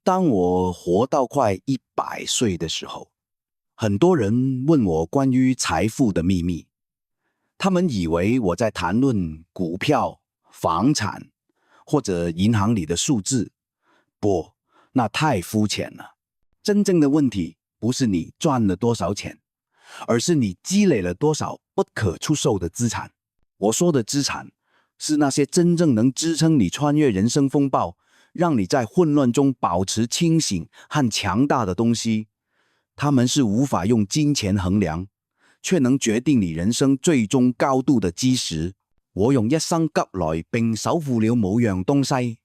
当我活到快100岁的时候，很多人问我关于财富的秘密，他们以为我在谈论股票、房产或者银行里的数字。不，那太肤浅了。真正的问题不是你赚了多少钱，而是你积累了多少不可出售的资产。我说的资产，是那些真正能支撑你穿越人生风暴，让你在混乱中保持清醒和强大的东西。它们是无法用金钱衡量，卻能決定你人生最終高度的基石。我用一生急來並守護了某樣東西，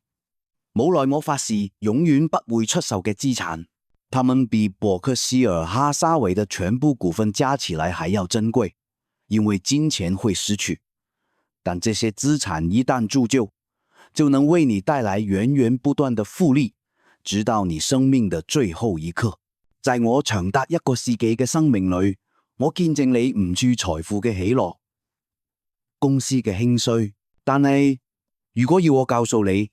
冇奈我發誓永遠不會出售嘅資產。它們比伯克希爾哈撒韦的全部股份加起來還要珍貴，因為金錢會失去，但這些資產一旦鑄就，就能為你帶來源源不斷的複利，直到你生命的最後一刻。在我長達1個世紀嘅生命裏，我見證你唔住財富嘅喜樂，公司嘅興衰。但係如果要我告訴你，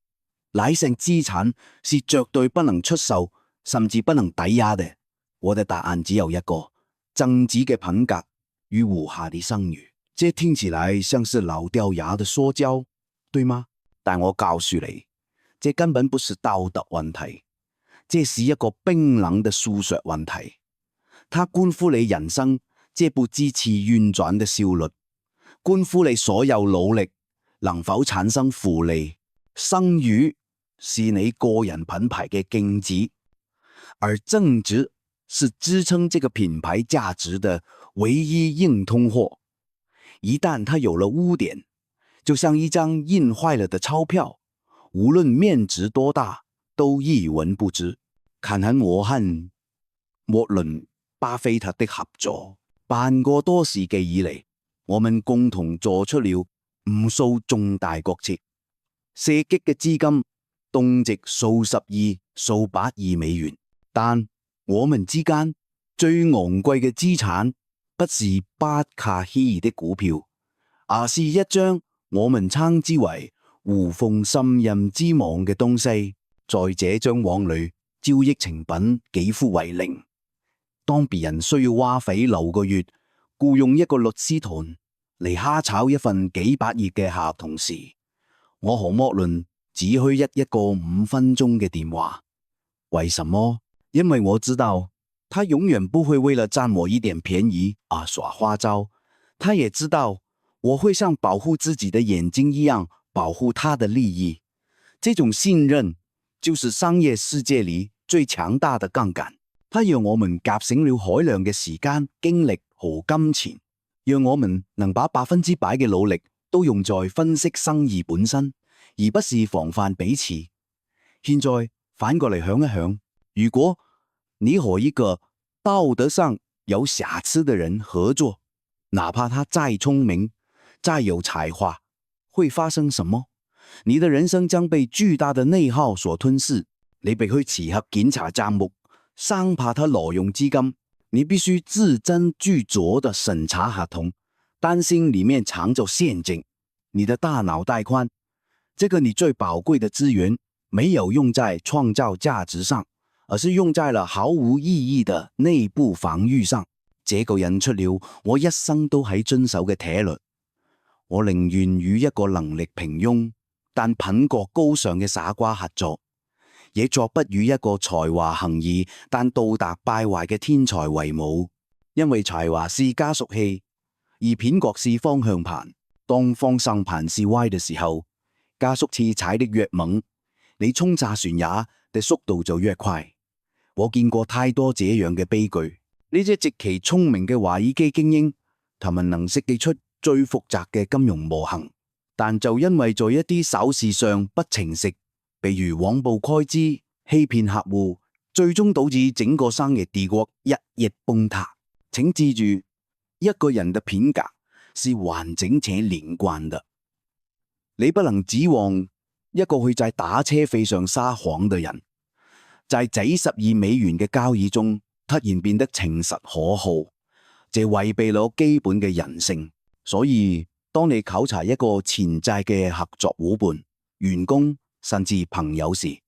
哪項資產是絕對不能出售，甚至不能抵押的，我的答案只有一個：正直嘅品格與無瑕的聲譽。這聽起來像是老掉牙的說教，對嗎？但我告訴你，這根本不是道德問題，這是一個冰冷的數學問題。它關乎你人生這部機器運轉的效率，關乎你所有努力能否產生複利。聲譽是你個人品牌嘅鏡子，而正直是支撐這個品牌價值的唯一硬通貨。一旦它有了污點，就像一張印壞了的鈔票，無論面值多大，都一文不值。看看我和沃倫巴菲特的合作，半個多世紀以嚟，我們共同做出了無數重大國策，射擊嘅資金動值數十億、數百億美元。但我們之間最昂貴嘅資產不是不可思議的股票，而是一張我們稱之為無縫滲入之網嘅東西。在這張網裏，交易成本幾乎為零。當別人需要花費6個月僱用一個律師團嚟蝦炒一份幾百頁嘅合同時，我和莫倫只需一個5分鐘嘅電話。為什麼？因為我知道他永遠不會為了佔我一點便宜而耍花招，他也知道我會像保護自己的眼睛一樣保護他的利益。這種信任就是商業世界裏最強大的槓桿，它讓我們夾醒了海量嘅時間、精力和金錢，讓我們能把100%嘅努力都用在分析生意本身，而不是防範彼此。現在反過嚟想一想，如果你和一個道德上有瑕疵的人合作，哪怕他再聰明、再有才華，會發生什麼？你的人生將被巨大的內耗所吞噬。你必須時刻檢查賬目，生怕他挪用資金。你必須字斟句酌地審查合同，擔心裡面藏着陷阱。你的大腦帶寬，這個你最寶貴的資源，沒有用在創造價值上，而是用在了毫無意義的內部防禦上。這個引出了我一生都喺遵守嘅鐵律。我寧願與一個能力平庸但品格高尚嘅傻瓜合作，也作不與一個才華橫溢但道德敗壞嘅天才為伍。因為才華是加速器，而品格是方向盤。當方向盤是歪嘅時候，加速器踩得越猛，你衝炸船也的速度就越快。我見過太多這樣嘅悲劇。呢啲極其聰明嘅華爾街精英，他們能設計出最複雜嘅金融模型，但就因為在一啲小事上不誠實，比如謊報開支、欺騙客戶，最終導致整個商業帝國一夜崩塌。請記住，一個人的品格是完整且連貫的，你不能指望一個會在打車費上撒謊的人，在幾十億美元嘅交易中突然變得誠實可靠，這違背了基本嘅人性。所以，當你考察一個潛在嘅合作夥伴、員工甚至朋友時，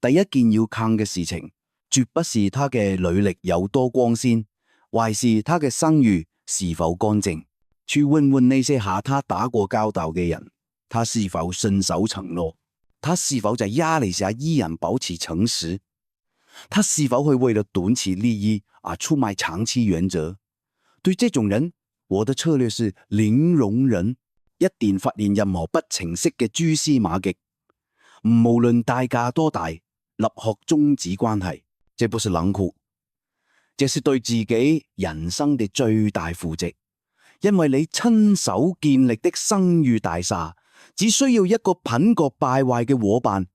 第一件要看嘅事情，絕不是他嘅履歷有多光鮮，還是他嘅聲譽是否乾淨。去問問那些和他打過交道嘅人，他是否信守承諾？他是否在壓力下依然保持誠實？他是否會為了短期利益而出賣長期原則？對這種人，我的策略是零容忍。一旦發現任何不情色嘅蛛絲馬跡，無論代價多大，立刻終止關係。這不是冷酷，這是對自己人生的最大負責。因為你親手建立的聲譽大廈，只需要一個品格敗壞嘅夥伴，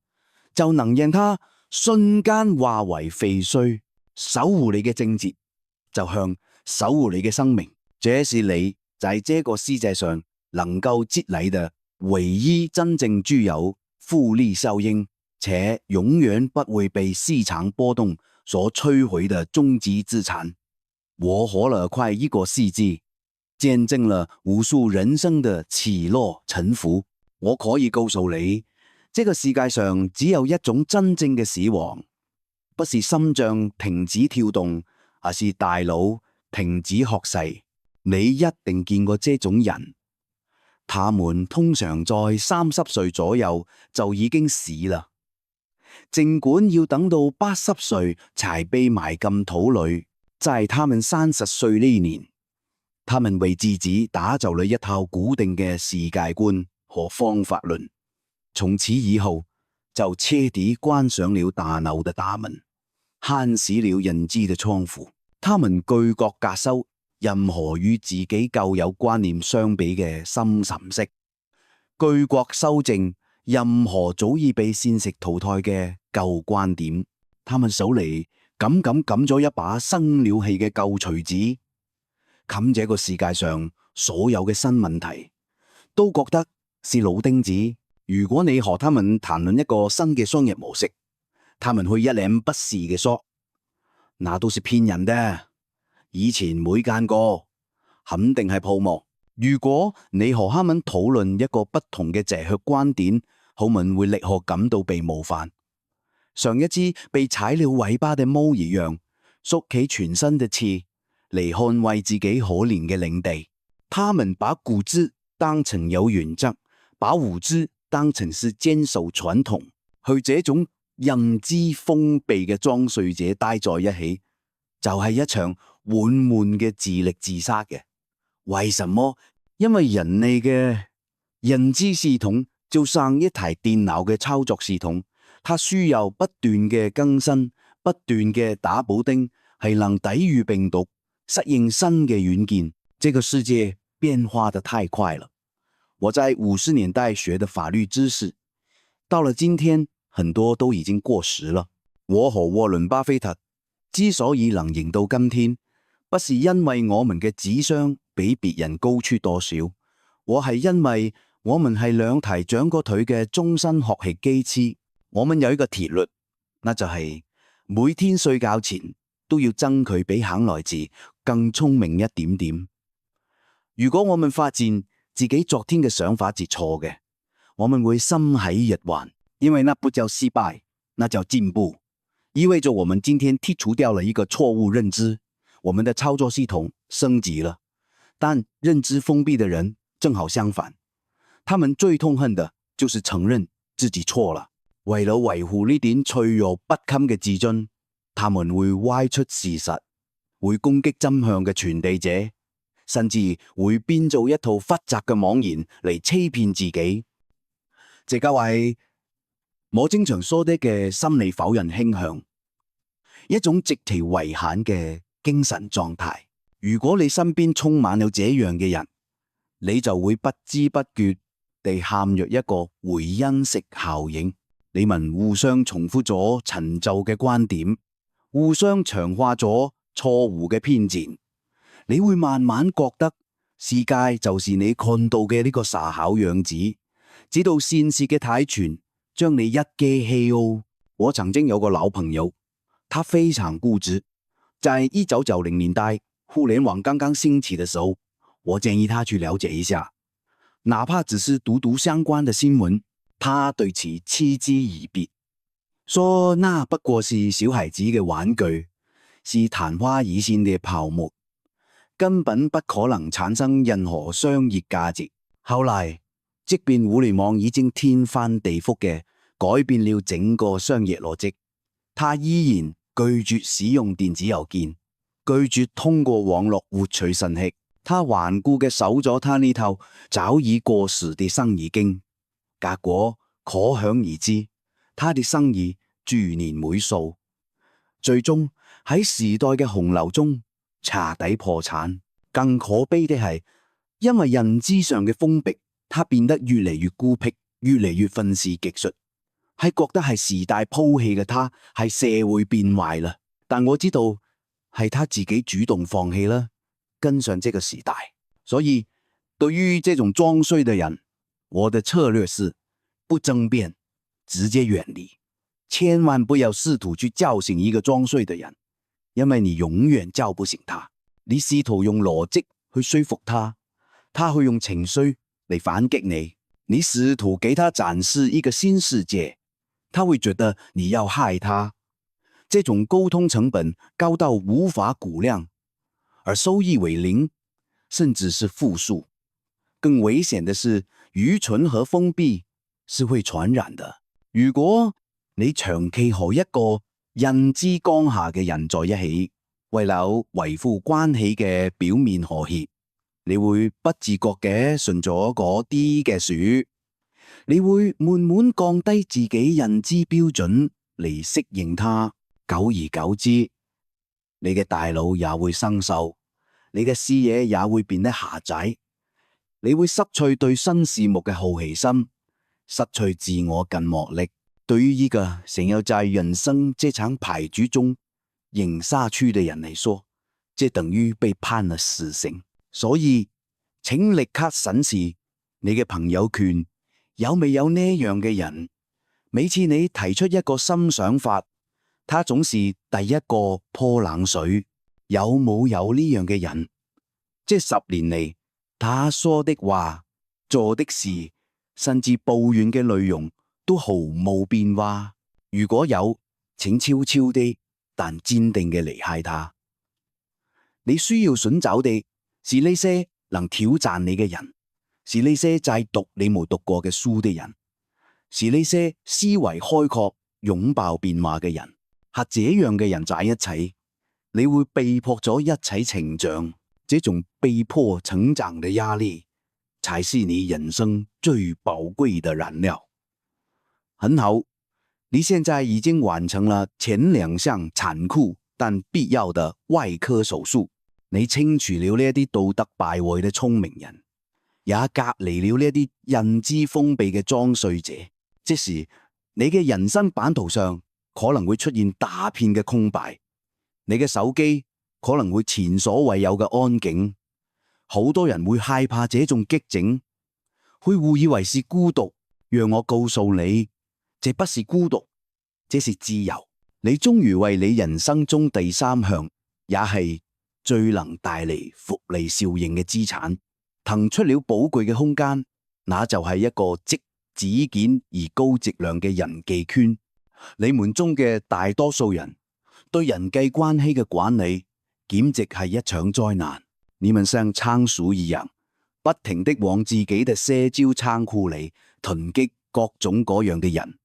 就能讓他瞬間化為廢墟。守護你嘅正直，就像守護你嘅生命。這是你在這個世界上能夠積累的唯一真正具有複利效應，且永遠不會被市場波動所摧毀的終極資產。我活了快一個世紀，見證了無數人生的起落沉浮。我可以告訴你，這個世界上只有一種真正嘅死亡，不是心臟停止跳動，而是大腦停止學習。你一定見過這種人，他們通常在30歲左右就已經死了，儘管要等到80歲才被埋進土裏。在他們30歲呢年，他們為自己打造了一套固定嘅世界觀和方法論，從此以後就徹底關上了大腦的大門，焊死了認知的倉庫。他們具覺隔收任何與自己舊有觀念相比嘅深沉色，具覺修正任何早已被現實淘汰嘅舊觀點。他們手裏緊緊撳咗一把生了氣嘅舊錘子，冚這個世界上所有嘅新問題，都覺得是老釘子。如果你和他們談論一個新嘅商業模式，他們會一臉不屑嘅說，那都是騙人的，以前沒見過，肯定係泡沫。如果你和他們討論一個不同嘅哲學觀點，他們會立刻感到被冒犯，像一隻被踩了尾巴的貓一樣，縮起全身的刺嚟捍衛自己可憐嘅領地。他們把固執當成有原則，把無知當成是堅守傳統，去這種認知封閉嘅裝睡者待在一起，就係一場緩悶嘅自力自殺嘅。為什麼？因為人類嘅認知系統就像一台電腦嘅操作系統，它需要不斷嘅更新，不斷嘅打補丁，係能抵禦病毒，適應新嘅軟件。這個世界變化得太快了。我在50年代學的法律知識，到了今天很多都已經過時了。我和沃倫巴菲特之所以能贏到今天，不是因為我們嘅智商比別人高出多少，我係因為我們係兩題長過腿嘅終身學習機師。我們有一個鐵律，那就係每天睡覺前都要爭取比肯來自更聰明一點點。如果我們發現自己昨天嘅想法是錯嘅，我們會心喜日還，因為那不叫失敗，那叫進步，意味着我們今天剔除掉了一個錯誤認知，我們的操作系統升級了。但認知封閉的人正好相反，他們最痛恨的就是承認自己錯了。為了維護呢點脆弱不堪嘅自尊，他們會歪出事實，會攻擊真相嘅傳遞者，甚至會編造一套複雜嘅謊言嚟欺騙自己。這個係我經常說的嘅心理否認傾向，一種極其危險嘅精神狀態。如果你身邊充滿了這樣嘅人，你就會不知不覺地陷入一個回音式效應。你們互相重複咗陳舊嘅觀點，互相強化咗錯誤嘅偏見，你會慢慢覺得世界就是你看到嘅呢個傻巧樣子，直到現實嘅體存將你一擊 KO。我曾經有個老朋友，他非常固執，在1990年代互聯網剛剛興起的時候，我建議他去了解一下，哪怕只是讀相關的新聞，他對此嗤之以鼻。說那不過是小孩子嘅玩具，是曇花一現嘅泡沫，根本不可能產生任何商業價值。後來，即便互聯網已經天翻地覆嘅改變了整個商業邏輯，他依然拒絕使用電子郵件，拒絕通過網絡獲取信息。他頑固嘅守咗他呢套早已過時的生意經，結果可想而知，他的生意逐年萎縮，最終喺時代嘅洪流中徹底破產。更可悲的係，因為認知上嘅封閉，他變得越嚟越孤僻，越嚟越憤世嫉俗，係覺得係時代拋棄嘅他，係社會變壞啦。但我知道係他自己主動放棄啦，跟上這個時代。所以對於這種裝睡的人，我的策略是不爭辯，直接遠離。千萬不要試圖去叫醒一個裝睡的人，因為你永遠叫不醒他。你試圖用邏輯去說服他，他會用情緒嚟反擊你。你試圖給他展示一個新世界，他會覺得你要害他。這種溝通成本高到無法估量，而收益為零，甚至是負數。更危險的是，愚蠢和封閉是會傳染的。如果你長期和一個認知剛下嘅人在一起，為了維護關係嘅表面和諧，你會不自覺嘅順咗嗰啲嘅樹，你會慢慢降低自己認知標準嚟適應它。久而久之，你嘅大腦也會生鏽，你嘅視野也會變得狹窄，你會失去對新事物嘅好奇心，失去自我近膜力。對於一個想要在人生這場牌局中贏下去的人嚟說，這等於被判了死刑。所以請立刻審視你嘅朋友圈有未有呢樣嘅人。每次你提出一個新想法，他總是第一個潑冷水。有冇有呢樣嘅人？這10年嚟，他說的話、做的事，甚至抱怨嘅內容都毫無變化。如果有，請悄悄地但堅定嘅離開他。你需要尋找的是呢些能挑戰你嘅人，是呢些在讀你冇讀過嘅書的人，是呢些思維開闊、擁抱變化嘅人。和這樣嘅人在一起，你會被迫咗一齊成長。這種被迫成長的壓力，才是你人生最寶貴的燃料。很好，你現在已經完成了前2項殘酷但必要的外科手術。你清除了呢一啲道德敗壞嘅聰明人，也隔離了呢一啲認知封閉嘅裝睡者。即時你嘅人生版圖上可能會出現大片嘅空白，你嘅手機可能會前所未有嘅安靜。好多人會害怕這種激靜，會誤以為是孤獨。讓我告訴你，這不是孤獨，這是自由。你終於為你人生中第3項，也係最能帶嚟複利效應嘅資產，騰出了寶貴嘅空間，那就係一個即子簡而高質量嘅人際圈。你們中嘅大多數人對人際關係嘅管理簡直係一場災難。你們像倉鼠一樣，不停地往自己嘅社交倉庫裏囤積各種各樣嘅人，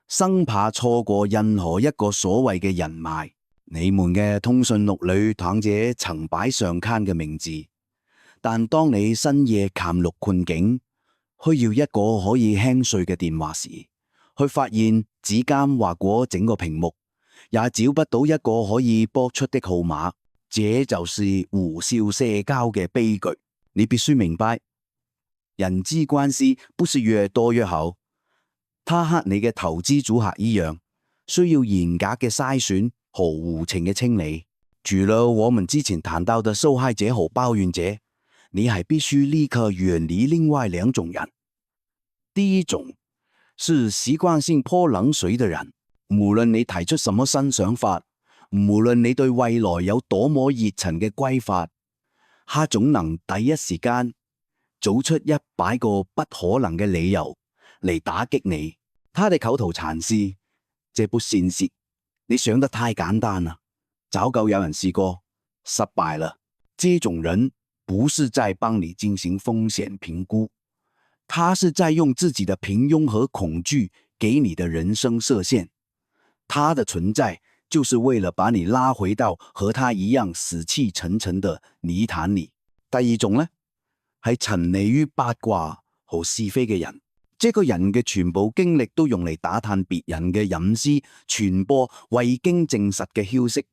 生怕錯過任何一個所謂嘅人脈。你們嘅通訊錄裏躺着成百上千嘅名字，但當你深夜陷入困境，需要一個可以輕睡嘅電話時，去發現指尖劃過整個屏幕，也找不到一個可以撥出的號碼，這就是無效社交嘅悲劇。你必須明白，人際關係不是越多越好，它和你嘅投資組合一樣，需要嚴格嘅篩選和無情嘅清理。除了我們之前談到的受害者和抱怨者，你還必須立刻遠離另外2種人。第一種是習慣性潑冷水的人，無論你提出什麼新想法，無論你對未來有多麼熱情嘅規劃，他總能第一時間找出100個不可能嘅理由嚟打擊你。他的口頭禪是：這不現實，你想得太簡單了。早夠有人試過，失敗了。這種人不是在幫你進行風險評估，他是在用自己的平庸和恐懼給你的人生設限。他的存在就是為了把你拉回到和他一樣死氣沉沉的泥潭裏。第二種呢，係沉溺於八卦和是非嘅人。這個人嘅全部精力都用嚟打探別人嘅隱私，傳播未經證實嘅消息，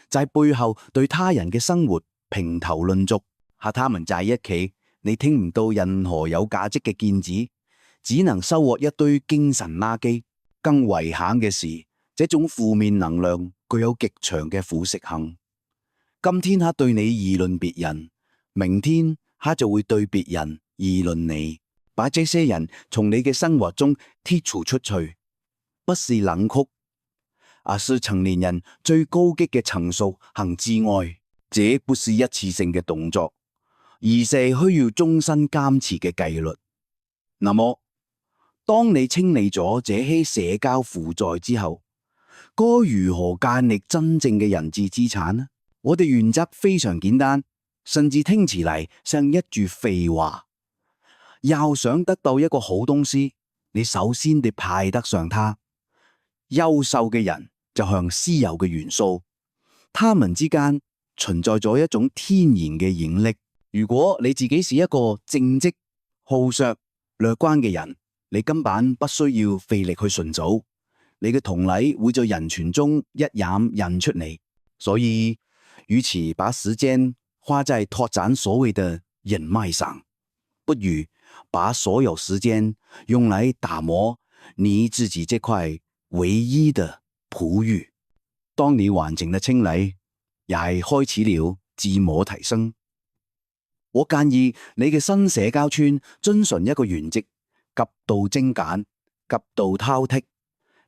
在背後對他人嘅生活評頭論足。和他們在一起，你聽唔到任何有價值嘅見解，只能收穫一堆精神垃圾。更危險嘅是，這種負面能量具有極強嘅腐蝕性。今天他對你議論別人，明天他就會對別人議論你，把這些人從你嘅生活中剔除出去，不是冷酷，而是成年人最高級嘅陳述和自愛。這不是一次性嘅動作，而是需要終身監持嘅紀律。那麼，當你清理咗這些社交負債之後，該如何建立真正嘅人質資產呢？我哋原則非常簡單，甚至聽起嚟像一句廢話。要想得到一個好東西，你首先得派得上它。優秀嘅人就像稀有嘅元素，他們之間存在咗一種天然嘅引力。如果你自己是一個正直、好學、樂觀嘅人，你根本不需要費力去尋找，你嘅同理會在人群中一眼認出你。所以，與其把時間花在拓展所謂的人脈上，不如把所有時間用來打磨你自己這塊唯一的璞玉。當你完成了清理，也開始了自我提升。我建議你嘅新社交圈遵循一個原則：極度精簡、極度挑剔。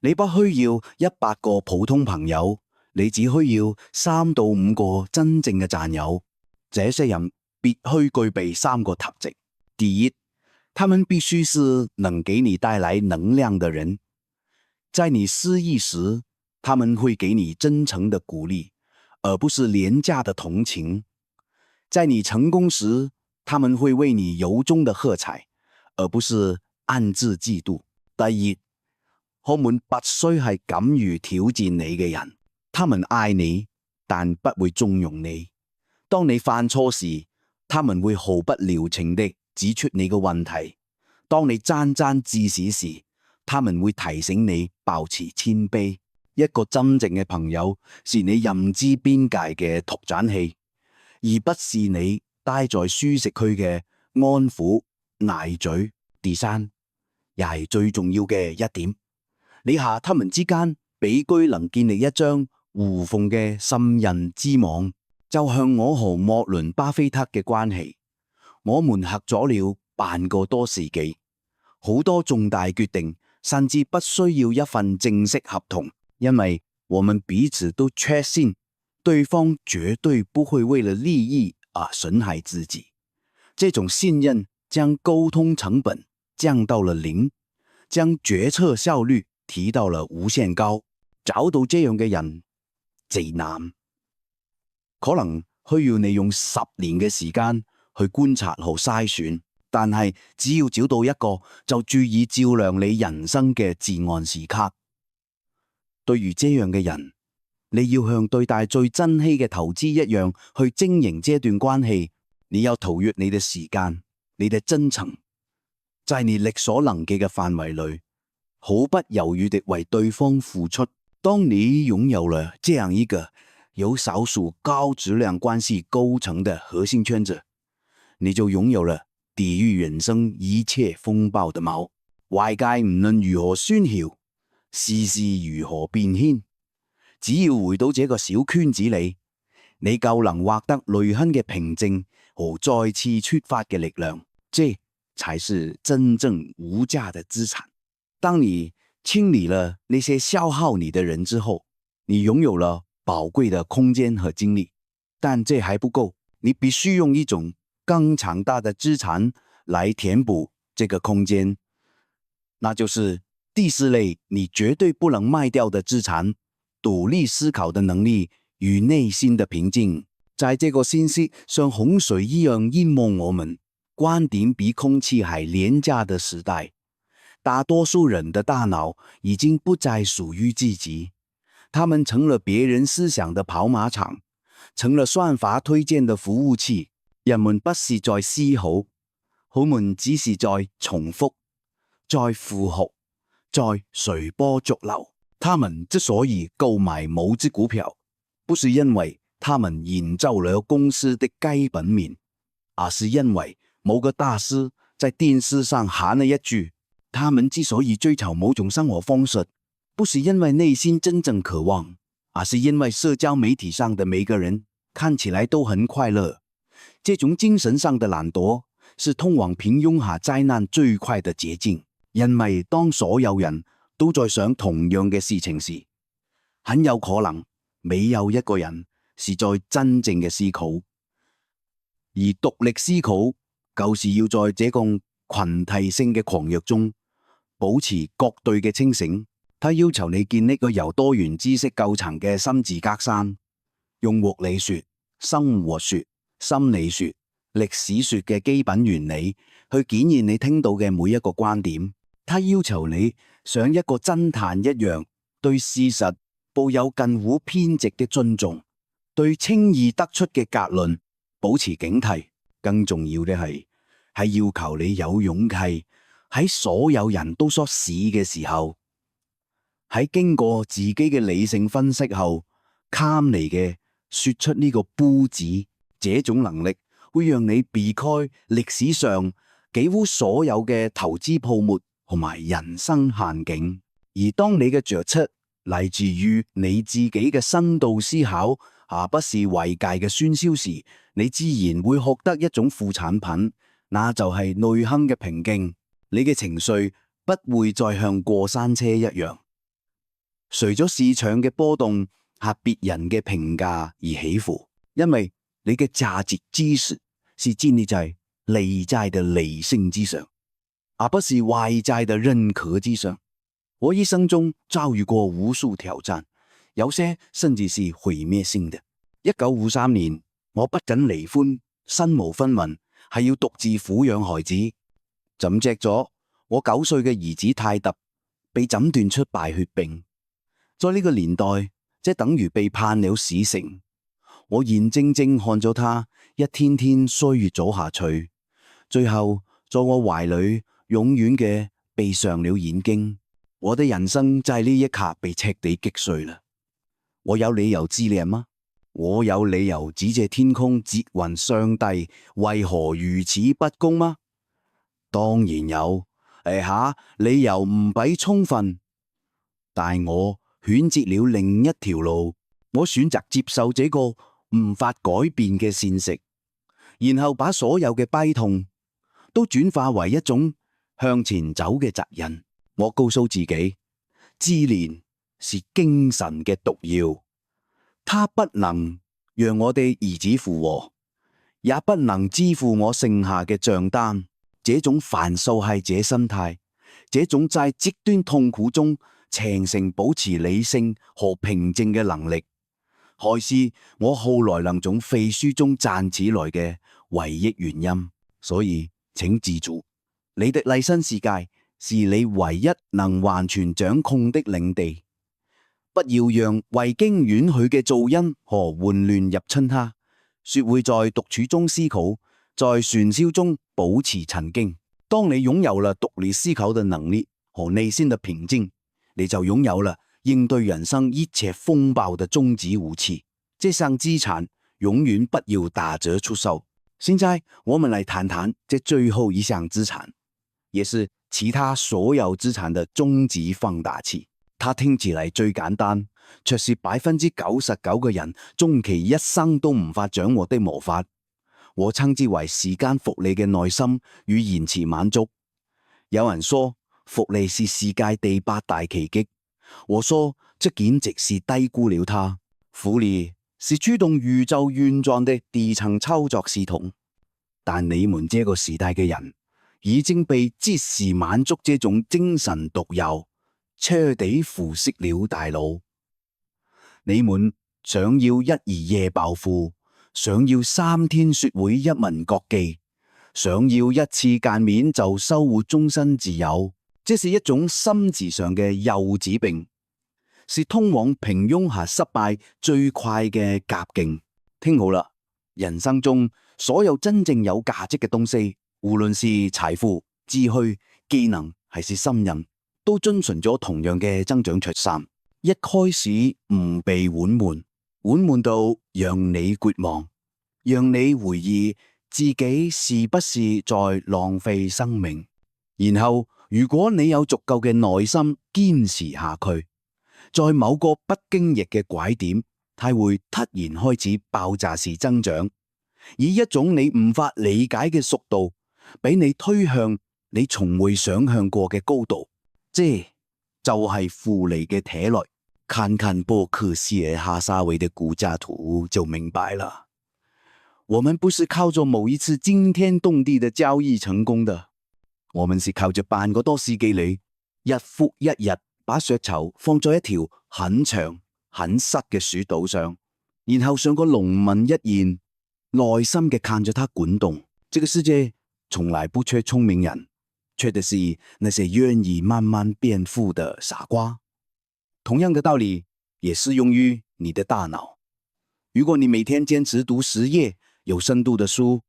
你不需要100個普通朋友，你只需要3到5個真正嘅戰友。這些人必須具備3個特質：第一，他們必須是能給你帶來能量的人，在你失意時，他們會給你真誠的鼓勵，而不是廉價的同情；在你成功時，他們會為你由衷的喝彩，而不是暗自嫉妒。第二，他們不須係敢於挑戰你嘅人，他們愛你，但不會縱容你。當你犯錯時，他們會毫不留情地指出你嘅問題；當你沾沾自喜時，他們會提醒你保持謙卑。一個真正嘅朋友是你認知邊界嘅拓展器，而不是你待在舒適區嘅安撫奶嘴。第三，也係最重要嘅一點，你和他們之間必須能建立一張無縫嘅信任之網。就像我和沃倫巴菲特嘅關係，我們合咗了半個多世紀，好多重大決定甚至不需要一份正式合同，因為我們彼此都確信對方絕對不會為了利益而損害自己。這種信任將溝通成本降到了0，將決策效率提到了無限高。找到這樣嘅人極難，可能需要你用10年嘅時間去觀察和篩選，但係只要找到一個，就足以照亮你人生嘅至暗時刻。對於這樣嘅人，你要像對待最珍惜嘅投資一樣去經營這段關係。你要投入你的時間，你的真誠，在你力所能及嘅範圍裏，毫不猶豫地為對方付出。當你擁有了這樣一個由少數高質量關係構成的核心圈子，你就擁有了抵禦人生一切風暴的錨。外界唔論如何喧囂，世事如何變遷，只要回到這個小圈子裏，你就能獲得內心嘅平靜和再次出發嘅力量。這才是真正無價的資產。當你清理了那些消耗你的人之後，你擁有了寶貴的空間和精力。但這還不夠，你必須用一種更強大的資產來填補這個空間，那就是第四類，你絕對不能賣掉的資產，獨立思考的能力與內心的平靜。在這個信息像洪水一樣淹沒我們，觀點比空氣還廉價的時代，大多數人的大腦已經不再屬於自己，他們成了別人思想的跑馬場，成了算法推薦的服務器。人們不是在思考，他們只是在重複，在附和，在隨波逐流。他們之所以購買某隻股票，不是因為他們研究了公司的基本面，而是因為某個大師在電視上喊了一句。他們之所以追求某種生活方式，不是因為內心真正渴望，而是因為社交媒體上的每個人看起來都很快樂。這種精神上的懶惰是通往平庸下災難最快的捷徑，因為當所有人都在想同樣嘅事情時，很有可能沒有一個人是在真正嘅思考。而獨立思考就是要在這個群體性嘅狂躍中保持絕對嘅清醒。它要求你建立一個由多元知識構成嘅心智格山，用物理學、生活學、心理學、歷史學嘅基本原理去檢驗你聽到嘅每一個觀點。它要求你像一個偵探一樣，對事實抱有近乎偏執的尊重，對輕易得出嘅結論保持警惕。更重要嘅係要求你有勇氣喺所有人都說是嘅時候，喺經過自己嘅理性分析後，calm嚟嘅說出呢個不字。這種能力會讓你避開歷史上幾乎所有嘅投資泡沫同埋人生陷阱。而當你嘅着出嚟自於你自己嘅深度思考，而不是外界嘅喧囂時，你自然會獲得一種副產品，那就係內心嘅平靜。你嘅情緒不會再像過山車一樣，隨咗市場嘅波動和別人嘅評價而起伏，因為你嘅價值知識是建立在內在的理性之上，而不是外在的認可之上。我一生中遭遇過無數挑戰，有些甚至是毀滅性的。1953年，我不僅離婚，身無分文，係要獨自撫養孩子。怎知咗我9歲嘅兒子泰特被診斷出敗血病，在呢個年代，即等於被判了死刑。我眼睜睜看咗他一天天衰弱咗下去，最後在我懷裏永遠嘅閉上了眼睛。我的人生在呢一刻被徹底擊碎了。我有理由自憐嗎？我有理由指責天空折雲上帝為何如此不公嗎？當然有，理由唔俾充分，但我選擇了另一條路。我選擇接受這個無法改變嘅現實，然後把所有嘅悲痛都轉化為一種向前走嘅責任。我告訴自己，自憐是精神嘅毒藥，它不能讓我哋兒子復活，也不能支付我剩下嘅賬單。這種反受害者心態，這種在極端痛苦中長成保持理性和平靜嘅能力，還是我後來能從廢書中賺起來嘅唯一原因。所以請記住，你的內心世界是你唯一能完全掌控的領地，不要讓未經允許嘅噪音和混亂入侵它。學會在獨處中思考，在喧囂中保持沉靜。當你擁有了獨立思考的能力和內心的平靜，你就擁有了應對人生一切風暴的終極武器。這項資產永遠不要打折出售。現在我們來談談這最後一項資產，也是其他所有資產的終極放大器。它聽起來最簡單，卻是99%嘅人終其一生都無法掌握的魔法。我稱之為時間複利嘅耐心與延遲滿足。有人說複利是世界第8大奇蹟，我說這簡直是低估了它。複利是驅動宇宙運轉的底層操作系統，但你們這個時代嘅人已經被即時滿足這種精神毒藥徹底腐蝕了大腦。你們想要一而夜暴富，想要3天說會一文國技，想要一次見面就收穫終身自由，這是一種心智上嘅幼稚病，是通往平庸和失敗最快嘅捷徑。聽好啦，人生中所有真正有價值嘅東西，無論是財富、智慧、技能還是信任，都遵循咗同樣嘅增長曲線。一開始唔被緩慢到讓你絕望，讓你懷疑自己是不是在浪費生命。然後如果你有足夠嘅耐心堅持下去，在某個不經意嘅拐點，它會突然開始爆炸式增長，以一種你無法理解嘅速度，俾你推向你從未想象過嘅高度。這就係富利嘅體內。看看波克希爾哈撒韋的股價圖就明白了。我們不是靠着某一次驚天動地的交易成功的，我們是靠着半個多世紀裏，日復一日把石頭放在一條很長很實嘅樹島上，然後像個農民一樣耐心嘅看着它滾動。這個世界從來不缺聰明人，缺的是那些願意慢慢變富的傻瓜。同樣的道理也適用於你的大腦。如果你每天堅持讀10頁有深度的書，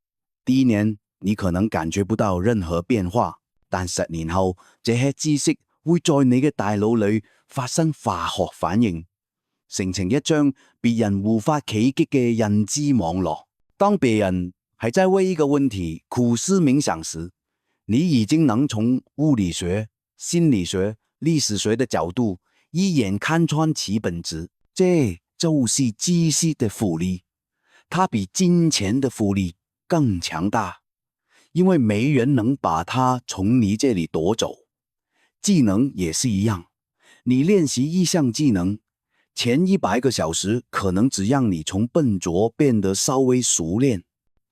第1年你可能感覺不到任何變化，但10年後，這些知識會在你嘅大腦裏發生化學反應，形成一張別人無法企及嘅認知網絡。當別人還在為一個問題苦思冥想時，你已經能從物理學、心理學、歷史學的角度一眼看穿其本質。這就是知識的複利，它比金錢的複利更強大，因為沒人能把它從你這裏奪走。技能也是一樣，你練習一項技能，前100個小時可能只讓你從笨拙變得稍微熟練，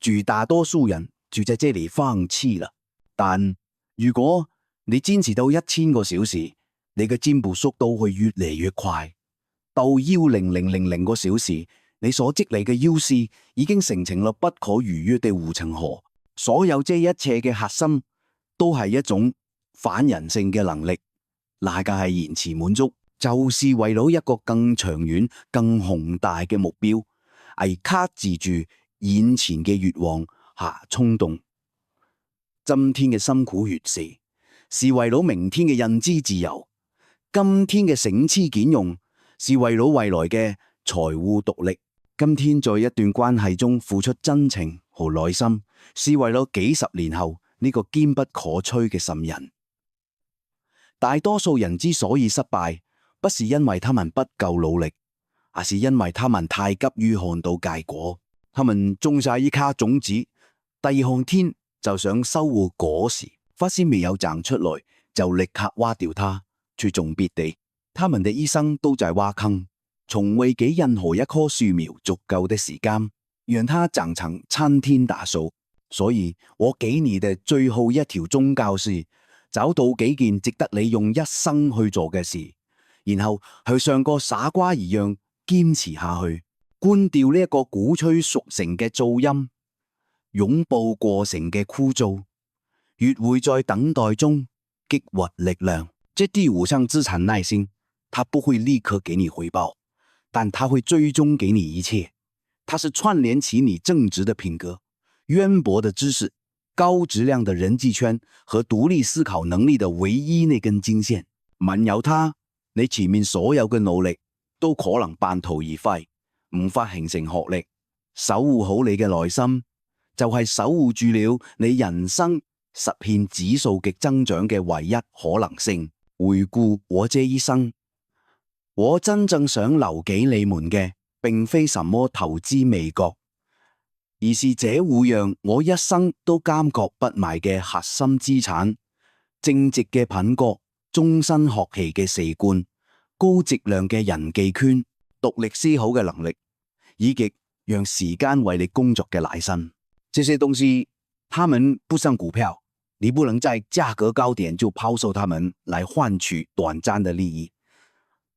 絕大多數人就在這裏放棄了。但如果你堅持到1000個小時，你嘅進步速度會越嚟越快，到10000個小時，你所積累嘅優勢已經形成了不可逾越的護城河。所有這一切嘅核心都係一種反人性嘅能力，那個係延遲滿足，就是為了一個更長遠、更宏大嘅目標，而克制住眼前嘅慾望和衝動。今天嘅辛苦血汗，是為了明天嘅認知自由。今天嘅省吃儉用，是為了未來嘅財務獨立。今天在一段關係中付出真情和耐心，是為了幾十年後呢個堅不可摧嘅信任。大多數人之所以失敗，不是因為他們不夠努力，而是因為他們太急於看到結果。他們種下一顆種子，第2天就想收穫果實，發現未有長出來，就立刻挖掉它，去種別地。他們的一生都在挖坑，從未給任何一棵樹苗足夠的時間，讓它長成參天大樹。所以我給你的最後一條宗教是，找到幾件值得你用一生去做嘅事，然後去像個傻瓜一樣堅持下去，關掉呢一個鼓吹速成嘅噪音，擁抱過程嘅枯燥，越會在等待中激活力量。這第5項資產耐心，它不會立刻給你回報，但它會追蹤給你一切。它是串聯起你正直的品格、淵博的知識、高質量的人際圈和獨立思考能力的唯一那根筋線。沒有它，你前面所有嘅努力都可能半途而廢，無法形成學歷。守護好你嘅內心，就係守護住了你人生實現指數極增長嘅唯一可能性。回顧我這一生，我真正想留給你們嘅，並非什麼投資美國，而是這會讓我一生都感覺不賣嘅核心資產：正直嘅品格、終身學習嘅習慣、高質量嘅人際圈、獨立思考嘅能力，以及讓時間為你工作嘅耐心。這些東西，他們不像股票，你不能在價格高點就拋售它們來換取短暫的利益。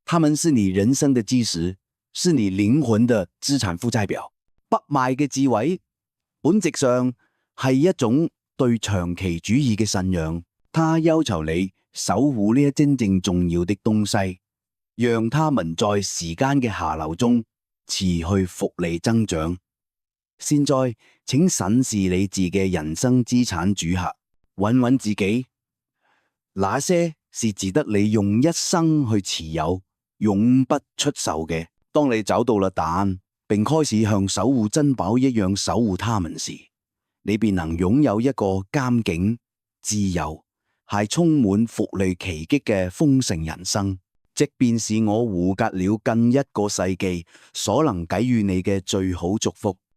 它們是你人生的基石，是你靈魂的資產負債表。不賣嘅智慧，本質上係一種對長期主義嘅信仰。它要求你守護呢一真正重要的東西，讓它們在時間嘅下流中持續複利增長。現在，請審視你自己嘅人生資產組合，問問自己，哪些是值得你用一生去持有、永不出售嘅？當你找到了答案，並開始像守護珍寶一樣守護它們時，你便能擁有一個監警、自由、係充滿複利奇蹟嘅豐盛人生。即便是我胡隔了近1個世紀所能給予你嘅最好祝福。